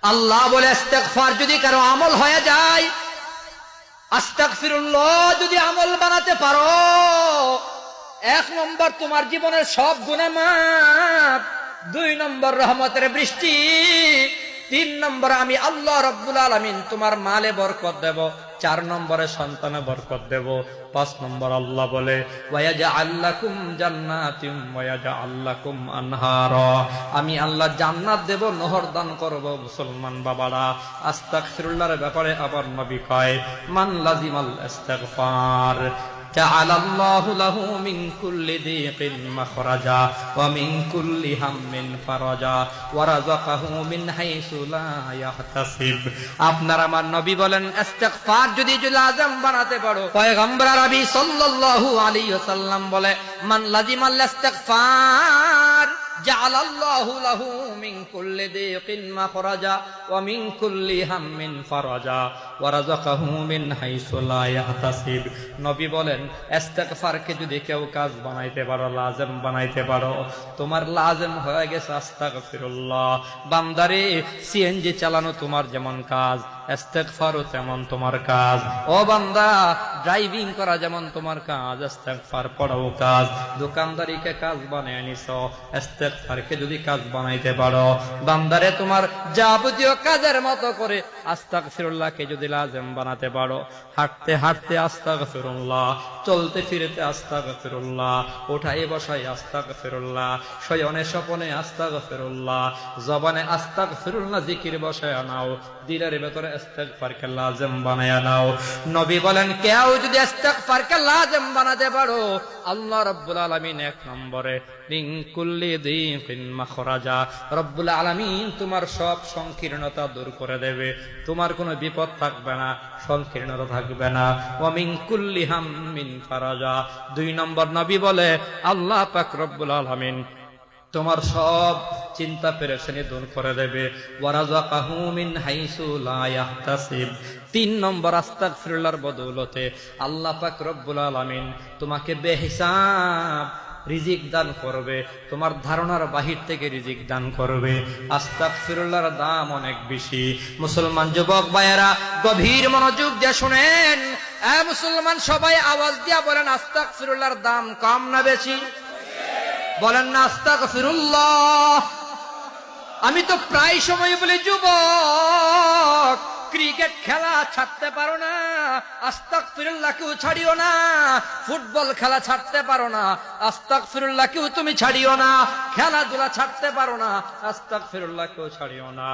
আল্লাহ বলে ইস্তেগফার যদি কারো আমল হয়ে যায়, আস্তাগফিরুল্লাহ যদি আমল বানাতে পারো, 1 নম্বর তোমার জীবনের সব গুনাহ মাফ, 2 নম্বর রহমতের বৃষ্টি, 3 নম্বর আমি আল্লাহ রাব্বুল আলামিন তোমার মালে বরকত দেব, 4 নম্বরে সন্তানে বরকত দেব, 5 নম্বর আল্লাহ বলে ওয়ায়াজআল লাকুম জান্নাতিম ওয়ায়াজআল লাকুম আনহারা, আমি আল্লাহ জান্নাত দেব, নহর দান করব। মুসলমান বাবারা, আস্তাগফিরুল্লাহর ব্যাপারে আবার নবী কয় মান লাজিমাল ইস্তিগফার জাআলাল্লাহু লাহু মিন কুল্লি দিকিন মাখরাজা ওয়া মিন কুল্লি হাম্মিন ফারাজা ওয়া রাযাকাহু মিন হাইসু লা ইয়াহতাসিব। আপনার আমার নবী বলেন ইস্তিগফার যদি লাজম বানাতে পারো, পয়গম্বর আরবি সাল্লাল্লাহু আলাইহি ওয়াসাল্লাম বলে মান লাজিমাল ইস্তিগফার জাআলাল্লাহু লাহু মিন কুল্লি দিকিন মাখরাজা ওয়া মিন কুল্লি হাম্মিন ফারাজা ওয়া রাযাকাহু মিন হাইসু লা ইয়াহতাসিব। নবী বলেন ইস্তিগফারকে যদি কেউ কাজ বানাইতে পারো, লাজম বানাইতে পারো, তোমার লাজম হয়ে গেছে আস্তাগফিরুল্লাহ। বান্দারে, সিএনজি চালানো তোমার যেমন কাজ, ইস্তিগফারও তেমন তোমার কাজ। ও বান্দা, ড্রাইভিং করা যেমন তোমার কাজ, ইস্তিগফার পড়াও কাজ। দোকানদারিকে কাজ বানিয়ে নিছো, ইস্তিগফারকে যদি কাজ বানাইতে পারো, বান্দারে তোমার যাবতীয় কাজের মতো করে আস্তাগফিরুল্লাহকে যদি লাজম বানাতে পারো, হাঁটতে হাঁটতে আস্তাগফিরুল্লাহ, চলতে ফিরতে আস্তাগফিরুল্লাহ, ওঠাই বসাই আস্তাগফিরুল্লাহ, শয়নে স্বপনে আস্তাগফিরুল্লাহ, জবানে আস্তাগফিরুল্লাহ জিকির বসায় নাও, দিলের ভেতরে ইস্তিগফারকে লাজম বানায়া নাও। নবী বলেন কেউ যদি ইস্তিগফারকে লাজম বানাতে পারো, আল্লাহ রাব্বুল আলামিন 1 নম্বরে মিন কুল্লি দিকিন মাখরাজা, রব্বুল আলামিন তোমার সব সংকীর্ণতা দূর করে দেবে, তোমার কোনো বিপদ থাকবে না, সংকীর্ণতা থাকবে না। ওয়া মিন কুল্লি হাম্মিন ফারাজা, 2 নম্বর নবী বলে আল্লাহ পাক রব্বুল আলামিন তোমার সব চিন্তা পেরেশানি দূর করে দেবে। ওয়া রাযাকাহু মিন হাইসু লা ইয়াহতাসিব, 3 নম্বর আস্তাগফিরুল্লাহর বদৌলতে আল্লাহ পাক রব্বুল আলামিন তোমাকে বেহিসাব রিজিক দান করবে, তোমার ধারণার বাহির থেকে রিজিক দান করবে। আস্তাগফিরুল্লাহর দাম অনেক বেশি। মুসলমান যুবক ভাইয়েরা, গভীর মনোযোগ দিয়ে শুনেন। মুসলমান সবাই আওয়াজ দিয়া বলেন আস্তাগফিরুল্লাহর দাম কম না বেশি? বলেন না আস্তাগফিরুল্লাহ। আমি তো প্রায় সময় বলি যুবক, ক্রিকেট খেলা ছাড়তে পারো না, আস্তাগফিরুল্লাহকেও ছাড়িও না। ফুটবল খেলা ছাড়তে পারো না, আস্তাগফিরুল্লাহকেও তুমি ছাড়িও না। খেলাধুলা ছাড়তে পারো না, আস্তাগফিরুল্লাহকেও ছাড়িও না।